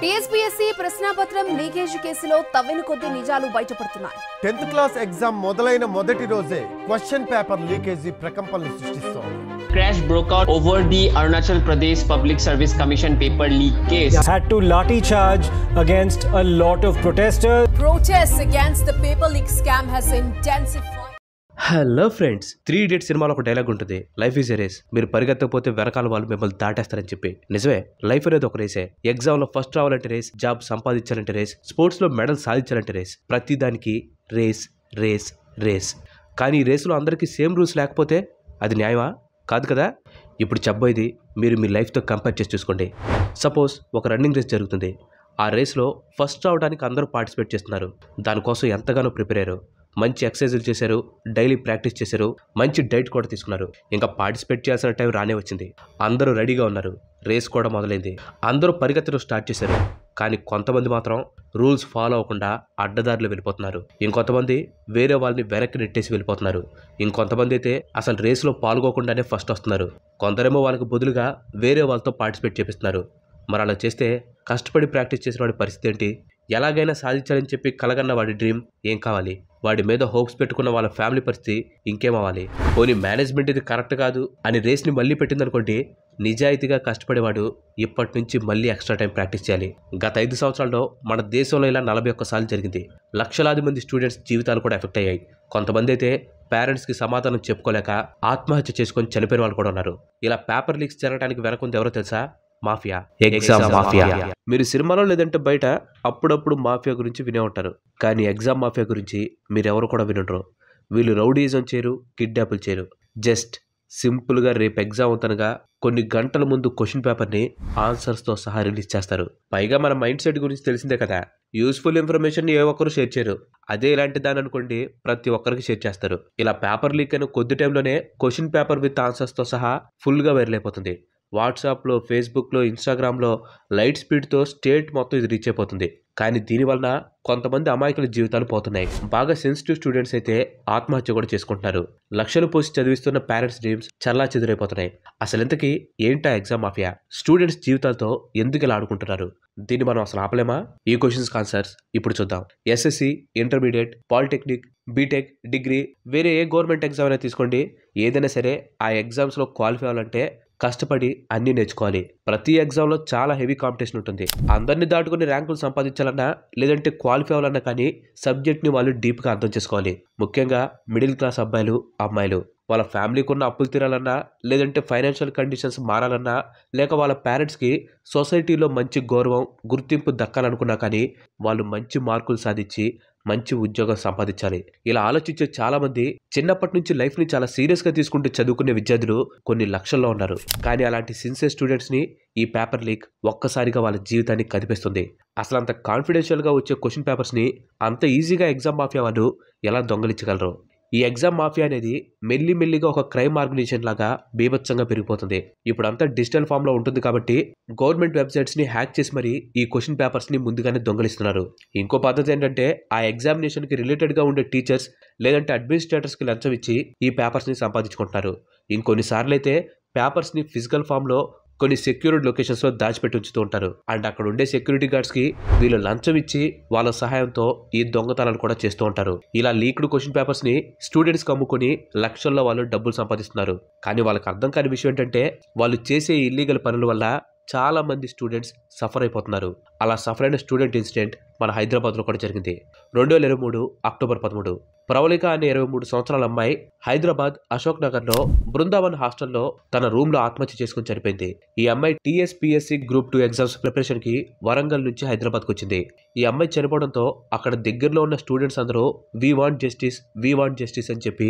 TSPSC ప్రశ్నాపత్రం leakage కేసులో తవ్విన కొద్ది నిజాలు బయటపడుతున్నాయి. 10th క్లాస్ ఎగ్జామ్ మొదలైన మొదటి రోజే క్వశ్చన్ పేపర్ లీకేజీ ప్రకంపనలు సృష్టిస్తోంది. Crash broke out over the Arunachal Pradesh Public Service Commission paper leak case. Had to lathi charge against a lot of protesters. Protests against the paper leak scam has intensified. Hello friends, 3 Idiots సినిమాలో ఒక dialogue ఉంటుంది, life is a race. మీరు పరిగెత్తకపోతే వెనకాల వాళ్ళు మిమ్మల్ని దాటేస్తారని చెప్పి. నిజమే, life అనేది ఒక రేసే. ఎగ్జామ్ లో ఫస్ట్ రావాలంటే రేస్, జాబ్ సంపాదించాలంటే రేస్, స్పోర్ట్స్ లో మెడల్ సాధించాలంటే రేస్. ప్రతి దానికి రేస్ రేస్ రేస్. కానీ ఈ రేసులో అందరికీ సేమ్ రూల్స్ లేకపోతే అది న్యాయమా? కాదు కదా. ఇప్పుడు చెప్పబోయేది మీరు మీ లైఫ్తో కంపేర్ చేసి చూసుకోండి. సపోజ్ ఒక రన్నింగ్ రేస్ జరుగుతుంది. ఆ రేస్లో ఫస్ట్ రావడానికి అందరూ పార్టిసిపేట్ చేస్తున్నారు. దానికోసం ఎంతగానో ప్రిపేర్ అయ్యారు, మంచి ఎక్సర్సైజులు చేశారు, డైలీ ప్రాక్టీస్ చేశారు, మంచి డైట్ కూడా తీసుకున్నారు. ఇంకా పార్టిసిపేట్ చేయాల్సిన టైం రానే వచ్చింది. అందరూ రెడీగా ఉన్నారు. రేస్ కూడా మొదలైంది. అందరూ పరిగెత్తడం స్టార్ట్ చేశారు. కానీ కొంతమంది మాత్రం రూల్స్ ఫాలో అవ్వకుండా అడ్డదారిలో వెళ్ళిపోతున్నారు. ఇంకొంతమంది వేరే వాళ్ళని వెనక్కి నెట్టేసి వెళ్ళిపోతున్నారు. ఇంకొంతమంది అయితే అసలు రేసులో పాల్గొకుండానే ఫస్ట్ వస్తున్నారు. కొందరేమో వాళ్ళకి బదులుగా వేరే వాళ్ళతో పార్టిసిపేట్ చేపిస్తున్నారు. మరి అలా చేస్తే కష్టపడి ప్రాక్టీస్ చేసిన వాడి పరిస్థితి ఏంటి? ఎలాగైనా సాధించాలని చెప్పి కలగన్న వాడి డ్రీమ్ ఏం కావాలి? వాడి మీద హోప్స్ పెట్టుకున్న వాళ్ళ ఫ్యామిలీ పరిస్థితి ఇంకేమవ్వాలి? పోనీ మేనేజ్మెంట్ ఇది కరెక్ట్ కాదు అని రేస్ని మళ్ళీ పెట్టిందనుకోండి, నిజాయితీగా కష్టపడేవాడు ఇప్పటి నుంచి మళ్ళీ ఎక్స్ట్రా టైం ప్రాక్టీస్ చేయాలి. గత 5 సంవత్సరాల్లో మన దేశంలో ఇలా 41 సార్లు జరిగింది. లక్షలాది మంది స్టూడెంట్స్ జీవితాలు కూడా ఎఫెక్ట్ అయ్యాయి. కొంతమంది అయితే పేరెంట్స్కి సమాధానం చెప్పుకోలేక ఆత్మహత్య చేసుకొని చనిపోయిన వాళ్ళు కూడా ఉన్నారు. ఇలా పేపర్ లీక్స్ జరగడానికి వెనకుంది ఎవరో తెలుసా? Mafia, exam mafia. మీరు సినిమాలో లేదంటే బయట అప్పుడప్పుడు మాఫియా గురించి వినే ఉంటారు. కానీ ఎగ్జామ్ మాఫియా గురించి మీరెవరు కూడా వినుంటారు. వీళ్ళు రౌడీజం చేయరు, కిడ్నాపులు చేయరు. జస్ట్ సింపుల్గా రేపు ఎగ్జామ్ అవుతానుగా కొన్ని గంటల ముందు క్వశ్చన్ పేపర్ని ఆన్సర్స్తో సహా రిలీజ్ చేస్తారు. పైగా మన మైండ్ సెట్ గురించి తెలిసిందే కదా, యూస్ఫుల్ ఇన్ఫర్మేషన్ ఏ ఒక్కరు షేర్ చేయరు. అదే ఇలాంటి దాని అనుకోండి ప్రతి ఒక్కరికి షేర్ చేస్తారు. ఇలా పేపర్ లీక్ అయిన కొద్ది టైంలోనే క్వశ్చన్ పేపర్ విత్ ఆన్సర్స్తో సహా ఫుల్గా వైరల్ అయిపోతుంది. వాట్సాప్లో, ఫేస్బుక్లో, ఇన్స్టాగ్రామ్లో లైట్ స్పీడ్తో స్టేట్ మొత్తం ఇది రీచ్ అయిపోతుంది. కానీ దీనివల్ల కొంతమంది అమాయకుల జీవితాలు పోతున్నాయి. బాగా సెన్సిటివ్ స్టూడెంట్స్ అయితే ఆత్మహత్య కూడా చేసుకుంటున్నారు. లక్షలు పోసి చదివిస్తున్న పేరెంట్స్ డ్రీమ్స్ చల్లా చెదిరైపోతున్నాయి. అసలు ఇంతకీ ఏంటా ఎగ్జామ్ మాఫియా? స్టూడెంట్స్ జీవితాలతో ఎందుకు ఇలా ఆడుకుంటున్నారు? దీన్ని మనం అసలు ఆపలేమా? ఈ క్వశ్చన్స్ ఆన్సర్స్ ఇప్పుడు చూద్దాం. SSC, intermediate, polytechnic, BTech, degree, వేరే ఏ గవర్నమెంట్ ఎగ్జామ్ అయినా తీసుకోండి, ఏదైనా సరే ఆ ఎగ్జామ్స్లో క్వాలిఫై అవ్వాలంటే కష్టపడి అన్ని నేర్చుకోవాలి. ప్రతి ఎగ్జామ్లో చాలా హెవీ కాంపిటీషన్ ఉంటుంది. అందరినీ దాటుకుని ర్యాంకులు సంపాదించాలన్నా లేదంటే క్వాలిఫై అవ్వాలన్నా కానీ సబ్జెక్ట్ని వాళ్ళు డీప్గా అర్థం చేసుకోవాలి. ముఖ్యంగా మిడిల్ క్లాస్ అబ్బాయిలు, అమ్మాయిలు వాళ్ళ ఫ్యామిలీకి ఉన్న అప్పులు తీరాలన్నా లేదంటే ఫైనాన్షియల్ కండిషన్స్ మారాలన్నా లేక వాళ్ళ పేరెంట్స్కి సొసైటీలో మంచి గౌరవం, గుర్తింపు దక్కాలనుకున్నా కానీ వాళ్ళు మంచి మార్కులు సాధించి మంచి ఉద్యోగం సంపాదించాలి. ఇలా ఆలోచించే చాలా మంది చిన్నప్పటి నుంచి లైఫ్ ని చాలా సీరియస్ గా తీసుకుంటూ చదువుకునే విద్యార్థులు కొన్ని లక్షల్లో ఉన్నారు. కానీ అలాంటి సిన్సియర్ స్టూడెంట్స్ ని ఈ పేపర్ లీక్ ఒక్కసారిగా వాళ్ళ జీవితాన్ని కదిపేస్తుంది. అసలు అంత కాన్ఫిడెన్షియల్ గా వచ్చే క్వశ్చన్ పేపర్స్ ని అంత ఈజీగా ఎగ్జామ్ మాఫియా వాళ్ళు ఎలా దొంగలించగలరు? ఈ ఎగ్జామ్ మాఫియా అనేది మెల్లిమెల్లిగా ఒక క్రైమ్ ఆర్గనైజేషన్ లాగా బీభత్సంగా పెరిగిపోతుంది. ఇప్పుడు అంతా డిజిటల్ ఫామ్ లో ఉంటుంది కాబట్టి గవర్నమెంట్ వెబ్సైట్స్ ని హ్యాక్ చేసి మరి ఈ క్వశ్చన్ పేపర్స్ ని ముందుగానే దొంగలిస్తున్నారు. ఇంకో పద్ధతి ఏంటంటే ఆ ఎగ్జామినేషన్ కి రిలేటెడ్ గా ఉండే టీచర్స్ లేదంటే అడ్మినిస్ట్రేటర్స్ కి లంచం ఇచ్చి ఈ పేపర్స్ ని సంపాదించుకుంటున్నారు. ఇంకొన్నిసార్లు అయితే పేపర్స్ ని ఫిజికల్ ఫామ్ లో కొన్ని సెక్యూర్డ్ లొకేషన్స్ లో దాచిపెట్టి ఉంచుతూ ఉంటారు. అండ్ అక్కడ ఉండే సెక్యూరిటీ గార్డ్స్ కి వీళ్ళు లంచం ఇచ్చి వాళ్ళ సహాయంతో ఈ దొంగతనాలు కూడా చేస్తూ ఉంటారు. ఇలా లీక్డ్ క్వశ్చన్ పేపర్స్ ని స్టూడెంట్స్ కి అమ్ముకుని లక్షల్లో వాళ్ళు డబ్బులు సంపాదిస్తున్నారు. కానీ వాళ్ళకి అర్థం కాని విషయం ఏంటంటే వాళ్ళు చేసే ఇల్లీగల్ పనుల వల్ల చాలా మంది స్టూడెంట్స్ సఫర్ అయిపోతున్నారు. అలా సఫర్ అయిన స్టూడెంట్ ఇన్సిడెంట్ మన హైదరాబాద్లో కూడా జరిగింది. 2023 అక్టోబర్ 13 ప్రవళిక అనే 23 సంవత్సరాల అమ్మాయి హైదరాబాద్ అశోక్ నగర్లో బృందావన్ హాస్టల్లో తన రూమ్ లో ఆత్మహత్య చేసుకుని చనిపోయింది. ఈ అమ్మాయి టీఎస్పీఎస్సీ గ్రూప్ 2 ఎగ్జామ్స్ ప్రిపరేషన్ కి వరంగల్ నుంచి హైదరాబాద్కి వచ్చింది. ఈ అమ్మాయి చనిపోవడంతో అక్కడ దగ్గరలో ఉన్న స్టూడెంట్స్ అందరూ వీ వాంట్ జస్టిస్ అని చెప్పి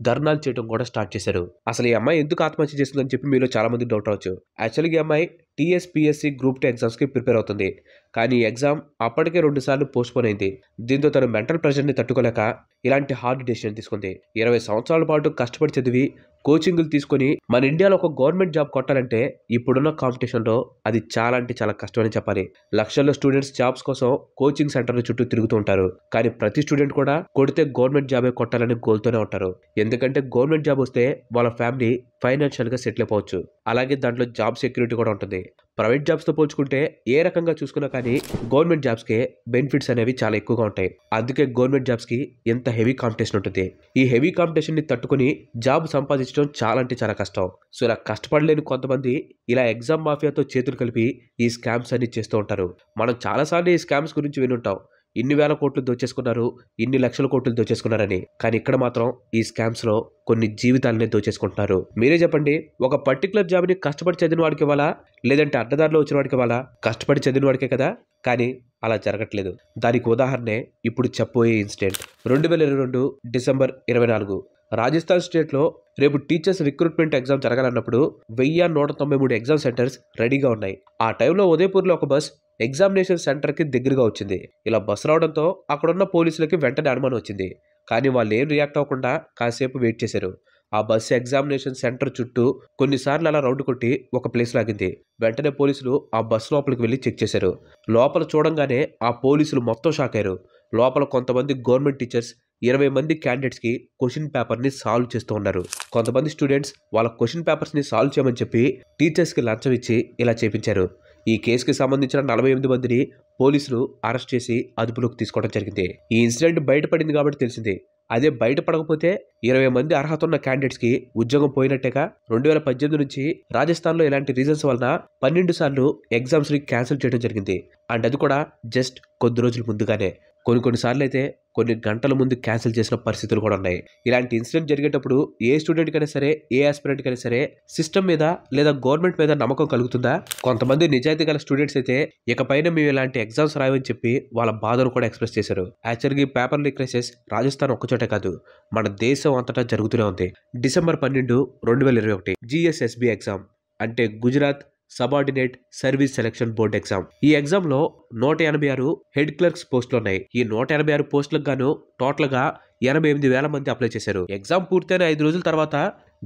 ధర్నాలు చేయడం కూడా స్టార్ట్ చేశారు. అసలు ఈ అమ్మాయి ఎందుకు ఆత్మహత్య చేస్తుందని చెప్పి మీలో చాలా మంది డౌట్ అవచ్చు. యాక్చువల్గా ఈ అమ్మాయి టీఎస్పీఎస్సీ గ్రూప్ 2 ఎగ్జామ్స్ కి ప్రిపేర్ అవుతుంది. కానీ ఈ ఎగ్జామ్ అప్పటికే 2 సార్లు పోస్ట్పోన్ అయింది. దీంతో తను మెంటల్ ప్రెషర్ని తట్టుకోలేక ఇలాంటి హార్డ్ డెసిషన్ తీసుకుంది. 20 సంవత్సరాల పాటు కష్టపడి చదివి కోచింగ్లు తీసుకొని మన ఇండియాలో ఒక గవర్నమెంట్ జాబ్ కొట్టాలంటే ఇప్పుడున్న కాంపిటీషన్లో అది చాలా అంటే చాలా కష్టమని చెప్పాలి. లక్షల్లో స్టూడెంట్స్ జాబ్స్ కోసం కోచింగ్ సెంటర్ల చుట్టూ తిరుగుతూ ఉంటారు. కానీ ప్రతి స్టూడెంట్ కూడా కొడితే గవర్నమెంట్ జాబే కొట్టాలని గోల్తోనే ఉంటారు. ఎందుకంటే గవర్నమెంట్ జాబ్ వస్తే వాళ్ళ ఫ్యామిలీ ఫైనాన్షియల్గా సెటిల్ అయిపోవచ్చు. అలాగే దాంట్లో జాబ్ సెక్యూరిటీ కూడా ఉంటుంది. ప్రైవేట్ జాబ్స్ తో పోల్చుకుంటే ఏ రకంగా చూసుకున్నా కానీ గవర్నమెంట్ జాబ్స్ కే బెనిఫిట్స్ అనేవి చాలా ఎక్కువగా ఉంటాయి. అందుకే గవర్నమెంట్ జాబ్స్ కి ఎంత హెవీ కాంపిటీషన్ ఉంటుంది. ఈ హెవీ కాంపిటీషన్ ని తట్టుకుని జాబ్ సంపాదించడం చాలా అంటే చాలా కష్టం. సో ఇలా కష్టపడలేని కొంతమంది ఇలా ఎగ్జామ్ మాఫియాతో చేతులు కలిపి ఈ స్కామ్స్ అన్ని చేస్తూ ఉంటారు. మనం చాలాసార్లు ఈ స్కామ్స్ గురించి వినుంటాం. ఇన్ని వేల కోట్లు దోచేసుకున్నారు, ఇన్ని లక్షల కోట్లు దోచేసుకున్నారని. కానీ ఇక్కడ మాత్రం ఈ స్కామ్స్ లో కొన్ని జీవితాలనే దోచేసుకుంటున్నారు. మీరే చెప్పండి, ఒక పర్టికులర్ జాబ్ ని కష్టపడి చదివిన వాడికి ఇవ్వాలా, లేదంటే అడ్డదారిలో వచ్చిన వాడికి ఇవ్వాలా? కష్టపడి చదివిన వాడికే కదా. కానీ అలా జరగట్లేదు. దానికి ఉదాహరణే ఇప్పుడు చెప్పబోయే ఇన్సిడెంట్. 2022 డిసెంబర్ 24 రాజస్థాన్ స్టేట్ లో రేపు టీచర్స్ రిక్రూట్మెంట్ ఎగ్జామ్ జరగాలన్నప్పుడు 1193 ఎగ్జామ్ సెంటర్స్ రెడీగా ఉన్నాయి. ఆ టైంలో ఉదయపూర్లో ఒక బస్ ఎగ్జామినేషన్ సెంటర్ కి దగ్గరగా వచ్చింది. ఇలా బస్సు రావడంతో అక్కడున్న పోలీసులకి వెంటనే అనుమానం వచ్చింది. కానీ వాళ్ళు ఏం రియాక్ట్ అవ్వకుండా కాసేపు వెయిట్ చేశారు. ఆ బస్సు ఎగ్జామినేషన్ సెంటర్ చుట్టూ కొన్నిసార్లు అలా రౌండ్ కొట్టి ఒక ప్లేస్ లాగింది. వెంటనే పోలీసులు ఆ బస్సు లోపలికి వెళ్ళి చెక్ చేశారు. లోపల చూడంగానే ఆ పోలీసులు మొత్తం షాక్ అయ్యారు. లోపల కొంతమంది గవర్నమెంట్ టీచర్స్ 20 మంది క్యాండిడేట్స్ కి క్వశ్చన్ పేపర్ ని సాల్వ్ చేస్తూ ఉన్నారు. కొంతమంది స్టూడెంట్స్ వాళ్ళ క్వశ్చన్ పేపర్స్ ని సాల్వ్ చేయమని చెప్పి టీచర్స్ కి లంచం ఇచ్చి ఇలా చేపించారు. ఈ కేసుకి సంబంధించిన 48 మందిని పోలీసులు అరెస్ట్ చేసి అదుపులోకి తీసుకోవడం జరిగింది. ఈ ఇన్సిడెంట్ బయటపడింది కాబట్టి తెలిసింది. అదే బయటపడకపోతే 20 మంది అర్హత ఉన్న క్యాండిడేట్స్ కి ఉద్యోగం పోయినట్టేగా. 2018 నుంచి రాజస్థాన్ లో ఇలాంటి రీజన్స్ వలన 12 సార్లు ఎగ్జామ్స్ ని క్యాన్సిల్ చేయడం జరిగింది. అండ్ అది కూడా జస్ట్ కొద్ది రోజుల ముందుగానే. కొన్నిసార్లు అయితే కొన్ని గంటల ముందు క్యాన్సిల్ చేసిన పరిస్థితులు కూడా ఉన్నాయి. ఇలాంటి ఇన్సిడెంట్ జరిగేటప్పుడు ఏ స్టూడెంట్ కైనా సరే, ఏ ఆస్పిరెంట్ కైనా సరే సిస్టమ్ మీద లేదా గవర్నమెంట్ మీద నమ్మకం కలుగుతుందా? కొంతమంది నిజాయితీ గల స్టూడెంట్స్ అయితే ఇకపైన మేము ఇలాంటి ఎగ్జామ్స్ రాయమని చెప్పి వాళ్ళ బాధను కూడా ఎక్స్ప్రెస్ చేశారు. యాక్చువల్గా ఈ పేపర్ లీక్ కేసెస్ రాజస్థాన్ ఒక్కచోటే కాదు, మన దేశం అంతటా జరుగుతూనే ఉంది. డిసెంబర్ 12, 2021 GSSB ఎగ్జామ్ అంటే Gujarat subordinate service selection board exam. ఈ ఎగ్జామ్ లో 186 హెడ్ క్లర్క్స్ పోస్టులు ఉన్నాయి. ఈ 186 పోస్టులకు గాను టోటల్ గా 88,000 మంది అప్లై చేశారు. ఎగ్జామ్ పూర్తయిన 5 రోజుల తర్వాత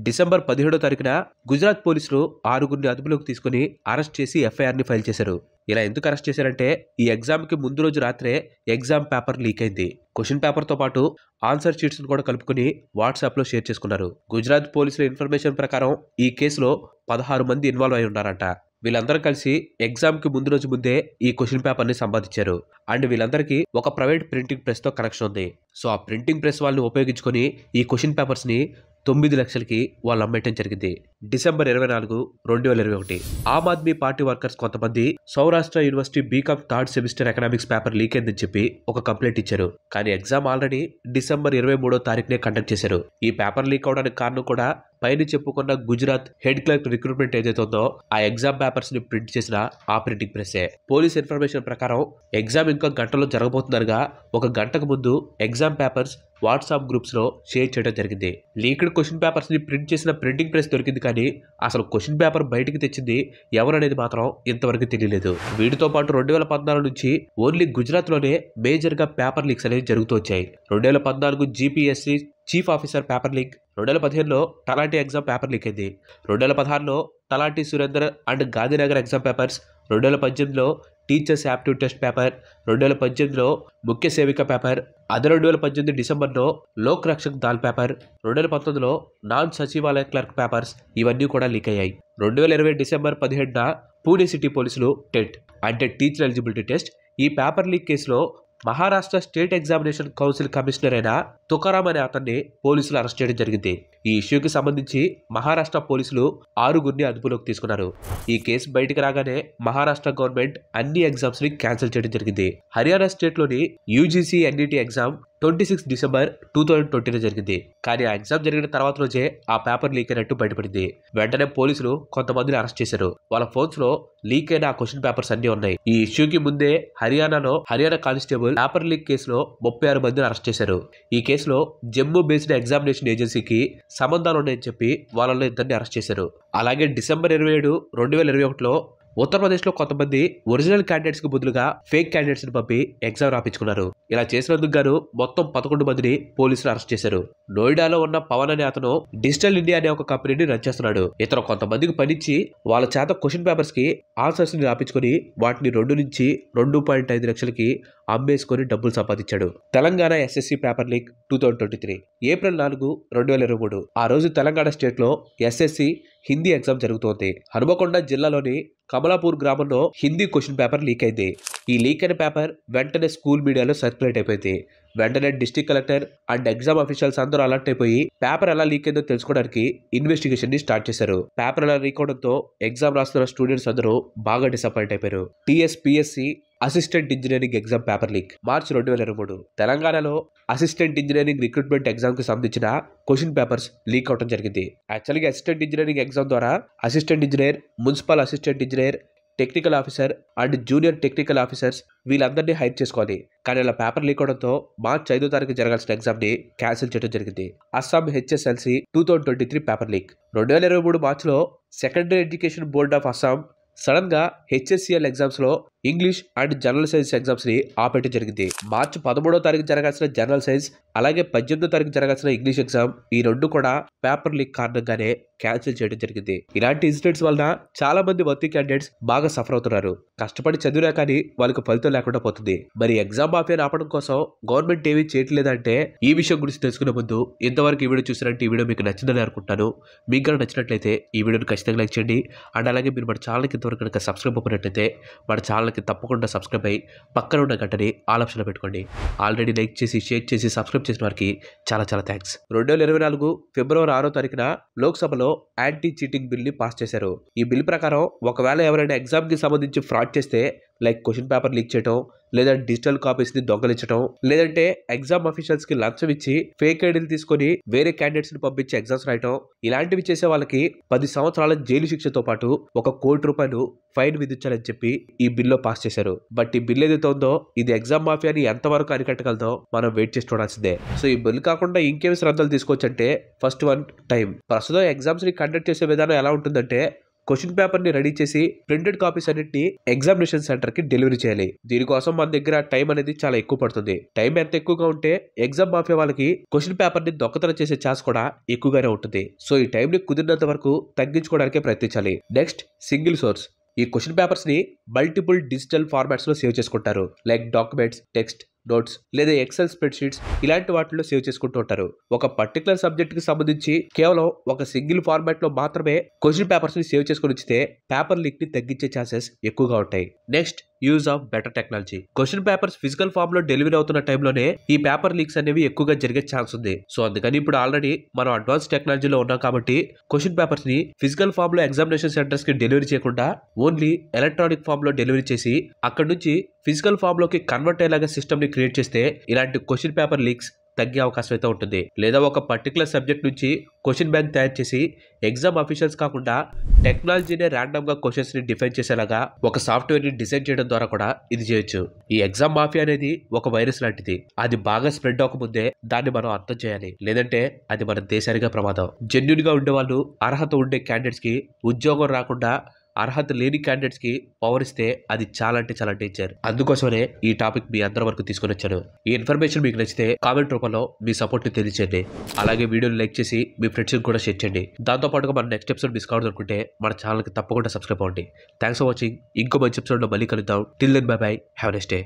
డిసెంబర్ 17వ తారీఖున గుజరాత్ పోలీసులు 6గురిని అదుపులోకి తీసుకుని అరెస్ట్ చేసి FIR ని ఫైల్ చేశారు. ఇలా ఎందుకు అరెస్ట్ చేశారంటే ఈ ఎగ్జామ్ కి ముందు రోజు రాత్రే ఎగ్జామ్ పేపర్ లీక్ అయింది. క్వశ్చన్ పేపర్ తో పాటు ఆన్సర్ షీట్స్ కూడా కలుపుకుని వాట్సాప్ లో షేర్ చేసుకున్నారు. గుజరాత్ పోలీసుల ఇన్ఫర్మేషన్ ప్రకారం ఈ కేసులో 16 మంది ఇన్వాల్వ్ అయి ఉన్నారంట. వీళ్ళందరూ కలిసి ఎగ్జామ్ కి ముందు రోజు ముందే ఈ క్వశ్చన్ పేపర్ ని సంపాదించారు. అండ్ వీళ్ళందరికీ ఒక ప్రైవేట్ ప్రింటింగ్ ప్రెస్ తో కనెక్షన్ ఉంది. సో ఆ ప్రింటింగ్ ప్రెస్ వాళ్ళని ఉపయోగించుకొని ఈ క్వశ్చన్ పేపర్స్ ని 9 లక్షలకి వాళ్ళు అమ్మేయటం జరిగింది. డిసెంబర్ 24, 2021 ఆమ్ ఆద్మీ పార్టీ వర్కర్స్ కొంతమంది Saurashtra university BCom third semester economics paper leak అయిందని చెప్పి ఒక కంప్లైంట్ ఇచ్చారు. కానీ ఎగ్జామ్ ఆల్రెడీ డిసెంబర్ 23వ తారీఖునే కండక్ట్ చేశారు. ఈ పేపర్ లీక్ అవడానికి కారణం కూడా పైన చెప్పుకున్న గుజరాత్ హెడ్ క్లర్క్ రిక్రూట్మెంట్ ఏదైతే ఉందో ఆ ఎగ్జామ్ పేపర్స్ ని ప్రింట్ చేసిన ఆ ప్రింటింగ్ ప్రెస్సే. పోలీస్ ఇన్ఫర్మేషన్ ప్రకారం ఎగ్జామ్ ఇంకా గంటలో జరగబోతుందనగా 1 గంటకు ముందు ఎగ్జామ్ పేపర్స్ వాట్సాప్ గ్రూప్స్ లో షేర్ చేయడం జరిగింది. లీక్డ్ క్వశ్చన్ పేపర్స్ ని ప్రింట్ చేసిన ప్రింటింగ్ ప్రెస్ దొరికింది. కానీ అసలు క్వశ్చన్ పేపర్ బయటికి తెచ్చింది ఎవరనేది మాత్రం ఇంతవరకు తెలియలేదు. వీటితో పాటు 2014 నుంచి ఓన్లీ గుజరాత్ లోనే మేజర్ గా పేపర్ లీక్స్ అనేవి జరుగుతూ వచ్చాయి. 2014 GPSC chief officer paper leak, 2015లో తలాటి ఎగ్జామ్ పేపర్ లీక్ అయింది. 2016లో Talati Surendar and Gandhinagar exam papers, 2018లో టీచర్స్ యాప్టిట్యూడ్ టెస్ట్ పేపర్, 2018లో ముఖ్య సేవిక పేపర్, అదే 2018 డిసెంబర్లో లోక్ రక్షక్ దాల్ పేపర్, 2019లో నాన్ సచివాలయ క్లర్క్ పేపర్స్ ఇవన్నీ కూడా లీక్ అయ్యాయి. 2020 డిసెంబర్ 17న పూణే సిటీ పోలీసులు టెట్ అంటే టీచర్ ఎలిజిబిలిటీ టెస్ట్ ఈ పేపర్ లీక్ కేసులో Maharashtra state examination council commissioner అయిన తుకారాం అనే అతన్ని పోలీసులు అరెస్ట్ చేయడం జరిగింది. ఈ ఇష్యూకి సంబంధించి మహారాష్ట్ర పోలీసులు 6గురిని అదుపులోకి తీసుకున్నారు. ఈ కేసు బయటకు రాగానే మహారాష్ట్ర గవర్నమెంట్ అన్ని ఎగ్జామ్స్ ని క్యాన్సిల్ చేయడం జరిగింది. హర్యానా స్టేట్ లోని UGC NET ఎగ్జామ్ 26 డిసెంబర్ 2020 జరిగింది. కానీ ఆ ఎగ్జామ్ జరిగిన తర్వాత రోజే ఆ పేపర్ లీక్ అయినట్టు బయటపడింది. వెంటనే పోలీసులు కొంతమందిని అరెస్ట్ చేశారు. వాళ్ళ ఫోన్స్ లో లీక్ అయిన ఆ క్వశ్చన్ పేపర్స్ అన్ని ఉన్నాయి. ఈ ఇష్యూకి ముందే హర్యానా కానిస్టేబుల్ పేపర్ లీక్ కేసులో 36 మందిని అరెస్ట్ చేశారు. ఈ కేసులో జమ్మూ బేస్డ్ ఎగ్జామినేషన్ ఏజెన్సీకి సంబంధాలు ఉన్నాయని చెప్పి వాళ్ళలో 2 అరెస్ట్ చేశారు. అలాగే డిసెంబర్ 27, 2021లో ఉత్తరప్రదేశ్లో కొంతమంది ఒరిజినల్ క్యాండిడేట్స్ కి బదులుగా ఫేక్ క్యాండిడేట్స్ ని పంపి ఎగ్జామ్ రాపించుకున్నారు. ఇలా చేసినందుకు గాను మొత్తం 11 మందిని పోలీసులు అరెస్ట్ చేశారు. నోయిడాలో ఉన్న పవన్ అనే అతను డిజిటల్ ఇండియా అనే ఒక కంపెనీని రన్ చేస్తున్నాడు. ఇతను కొంతమందికి పనిచ్చి వాళ్ళ చేత క్వశ్చన్ పేపర్స్ కి ఆన్సర్స్ ని రాపించుకుని వాటిని 2 నుంచి 2.5 లక్షలకి అమ్మేసుకుని డబ్బులు సంపాదించాడు. Telangana SSC paper leak 2023 April 4, 2023 ఆ రోజు తెలంగాణ స్టేట్ లో SSC హిందీ ఎగ్జామ్ జరుగుతోంది. హనుమకొండ జిల్లాలోని కమలాపూర్ గ్రామంలో హిందీ క్వశ్చన్ పేపర్ లీక్ అయింది. ఈ లీక్ అయిన పేపర్ వెంటనే స్కూల్ మీడియాలో సర్క్యులేట్ అయిపోయింది. వెంటనే district collector and exam officials అందరూ అలర్ట్ అయిపోయి పేపర్ ఎలా లీక్ అయిందో తెలుసుకోవడానికి ఇన్వెస్టిగేషన్ ని స్టార్ట్ చేశారు. పేపర్ ఎలా లీక్ అవడంతో ఎగ్జామ్ రాస్తున్న స్టూడెంట్స్ అందరూ బాగా డిసప్పాయింట్ అయిపోయారు. TSPSC assistant engineering exam paper leak March 2023 తెలంగాణలో అసిస్టెంట్ ఇంజనీరింగ్ రిక్రూట్మెంట్ ఎగ్జామ్ కి సంబంధించిన క్వశ్చన్ పేపర్స్ లీక్ అవడం జరిగింది. యాక్చువల్గా అసిస్టెంట్ ఇంజనీరింగ్ ఎగ్జామ్ ద్వారా assistant engineer, municipal assistant engineer, technical officer and junior technical officers వీళ్ళందరినీ హైర్ చేసుకోవాలి. కానీ ఇలా పేపర్ లీక్ అవడంతో మార్చి 5వ తారీఖు జరగాల్సిన ఎగ్జామ్ ని క్యాన్సిల్ చేయడం జరిగింది. అస్సాం హెచ్ఎస్ఎల్సి 2023 పేపర్ లీక్ 2023 మార్చిలో secondary education board of Assam sudden గా హెచ్ఎస్సిఎల్ ఎగ్జామ్స్ లో English and general science exams ని ఆపేయడం జరిగింది. మార్చి 13వ తారీఖు జరగాల్సిన జనరల్ సైన్స్ అలాగే 18వ తారీఖు జరగాల్సిన ఇంగ్లీష్ ఎగ్జామ్ ఈ రెండు కూడా పేపర్ లీక్ కారణంగానే క్యాన్సిల్ చేయడం జరిగింది. ఇలాంటి ఇన్సిడెంట్స్ వలన చాలా మంది వర్కింగ్ క్యాండిడేట్స్ బాగా సఫర్ అవుతున్నారు. కష్టపడి చదివినా కానీ వాళ్ళకి ఫలితం లేకుండా పోతుంది. మరి ఎగ్జామ్ మాఫియాని ఆపడం కోసం గవర్నమెంట్ ఏమీ చేయట్లేదంటే ఈ విషయం గురించి తెలుసుకునే ముందు ఇంతవరకు ఈ వీడియో చూసినట్టు ఈ వీడియో మీకు నచ్చిందని అనుకుంటాను. మీకు కనుక నచ్చినట్లయితే ఈ వీడియోని ఖచ్చితంగా లైక్ చేయండి. అండ్ అలాగే మీరు మన ఛానల్కి ఇంతవరకు కనుక సబ్స్క్రైబ్ అవ్వనట్లయితే మన ఛానల్కి తప్పకుండా సబ్స్క్రైబ్ అయ్యి పక్కన ఉన్న గంటని ఆల్ ఆప్షన్లో పెట్టుకోండి. ఆల్రెడీ లైక్ చేసి షేర్ చేసి సబ్స్క్రైబ్ చేసిన వారికి చాలా చాలా థ్యాంక్స్. 2024 ఫిబ్రవరి 6వ తారీఖున లోక్సభలో యాంటీ చీటింగ్ బిల్ ని పాస్ చేశారు. ఈ బిల్ ప్రకారం ఒకవేళ ఎవరైనా ఎగ్జామ్ కి సంబంధించి ఫ్రాడ్ చేస్తే లైక్ క్వశ్చన్ పేపర్ లీక్ చేయడం, లేదా డిజిటల్ కాపీస్ ని దొంగలించడం, లేదంటే ఎగ్జామ్ అఫీషియల్స్ కి లంచం ఇచ్చి ఫేక్ ఐడీలు తీసుకొని వేరే క్యాండిడేట్స్ ని పంపించి ఎగ్జామ్స్ రాయటం, ఇలాంటివి చేసే వాళ్ళకి 10 సంవత్సరాల జైలు శిక్షతో పాటు ₹1 కోటి ఫైన్ విధించాలని చెప్పి ఈ బిల్లో పాస్ చేశారు. బట్ ఈ బిల్ ఏదైతే ఉందో ఇది ఎగ్జామ్ మాఫియాని ఎంతవరకు అరికట్టగలదో మనం వెయిట్ చేసి చూడాల్సిందే. సో ఈ బిల్ కాకుండా ఇంకేం శ్రద్ధలు తీసుకోవచ్చంటే ఫస్ట్ వన్ టైం. ప్రస్తుతం ఎగ్జామ్స్ ని కండక్ట్ చేసే విధానం ఎలా ఉంటుందంటే క్వశ్చన్ పేపర్ ని రెడీ చేసి ప్రింటెడ్ కాపీస్ అన్నింటినీ ఎగ్జామినేషన్ సెంటర్ కి డెలివరీ చేయాలి. దీనికోసం మన దగ్గర టైం అనేది చాలా ఎక్కువ పడుతుంది. టైం ఎంత ఎక్కువగా ఉంటే ఎగ్జామ్ మాఫియా వాళ్ళకి క్వశ్చన్ పేపర్ ని దొంగతనం చేసే ఛాన్స్ కూడా ఎక్కువగానే ఉంటుంది. సో ఈ టైం ని కుదిరినంత వరకు తగ్గించుకోవడానికే ప్రయత్నించాలి. Next single source. ఈ క్వశ్చన్ పేపర్స్ ని మల్టిపుల్ డిజిటల్ ఫార్మాట్స్ లో సేవ్ చేసుకుంటారు. లైక్ డాక్యుమెంట్స్, టెక్స్ట్, నోట్స్ లేదా ఎక్సెల్ స్ప్రెడ్ షీట్స్ ఇలాంటి వాటిలో సేవ్ చేసుకుంటూ ఉంటారు. ఒక పర్టికులర్ సబ్జెక్ట్ కి సంబంధించి కేవలం ఒక సింగిల్ ఫార్మాట్ లో మాత్రమే క్వశ్చన్ పేపర్స్ ని సేవ్ చేసుకుని ఉంచితే పేపర్ లీక్ ని తగ్గించే ఛాన్సెస్ ఎక్కువగా ఉంటాయి. Next use of better technology. Question papers physical form లో డెలివరీ అవుతున్న టైంలోనే ఈ పేపర్ లీక్స్ అనేవి ఎక్కువగా జరిగే ఛాన్స్ ఉంది. సో అందుకని ఇప్పుడు ఆల్రెడీ మనం అడ్వాన్స్ టెక్నాలజీలో ఉన్నాం కాబట్టి క్వశ్చన్ పేపర్స్ ని ఫిజికల్ ఫామ్ లో ఎగ్జామినేషన్ సెంటర్స్ కి డెలివరీ చేయకుండా ఓన్లీ ఎలక్ట్రానిక్ ఫామ్ లో డెలివరీ చేసి అక్కడ నుంచి ఫిజికల్ ఫామ్ లోకి కన్వర్ట్ అయ్యేలాగా సిస్టమ్ ని క్రియేట్ చేస్తే ఇలాంటి క్వశ్చన్ పేపర్ లీక్స్ తగ్గే అవకాశం అయితే ఉంటుంది. లేదా ఒక పర్టికులర్ సబ్జెక్ట్ నుంచి క్వశ్చన్ బ్యాంక్ తయారు చేసి ఎగ్జామ్ అఫీషియల్స్ కాకుండా టెక్నాలజీనే ర్యాండమ్ గా క్వశ్చన్స్ ని డిఫైన్ చేసేలాగా ఒక సాఫ్ట్వేర్ ని డిజైన్ చేయడం ద్వారా కూడా ఇది చేయొచ్చు. ఈ ఎగ్జామ్ మాఫియా అనేది ఒక వైరస్ లాంటిది. అది బాగా స్ప్రెడ్ అవ్వకముందే దాన్ని మనం అర్థం చేయాలి. లేదంటే అది మన దేశానికే ప్రమాదం. జెన్యూన్ గా ఉండే వాళ్ళు, అర్హత ఉండే క్యాండిడేట్స్ కి ఉద్యోగం రాకుండా అర్హత లేని క్యాండిడేట్స్ కి పవర్ ఇస్తే అది చాలా అంటే చాలా డేంజర్. అందుకోసమే ఈ టాపిక్ మీ అందరి వరకు తీసుకొని వచ్చాను. ఈ ఇన్ఫర్మేషన్ మీకు నచ్చితే కామెంట్ రూపంలో మీ సపోర్ట్ ని తెలియచేయండి. అలాగే వీడియోని లైక్ చేసి మీ ఫ్రెండ్స్ కి కూడా షేర్ చేయండి. దాంతో పాటుగా మన నెక్స్ట్ ఎపిసోడ్ మిస్ కావద్దు అనుకుంటే మన ఛానల్ కి తప్పకుండా సబ్స్క్రైబ్ అవ్వండి. Thanks for watching. ఇంకో మంచి ఎపిసోడ్ లో మళ్ళీ కలుద్దాం. Till then bye bye. Have a nice day.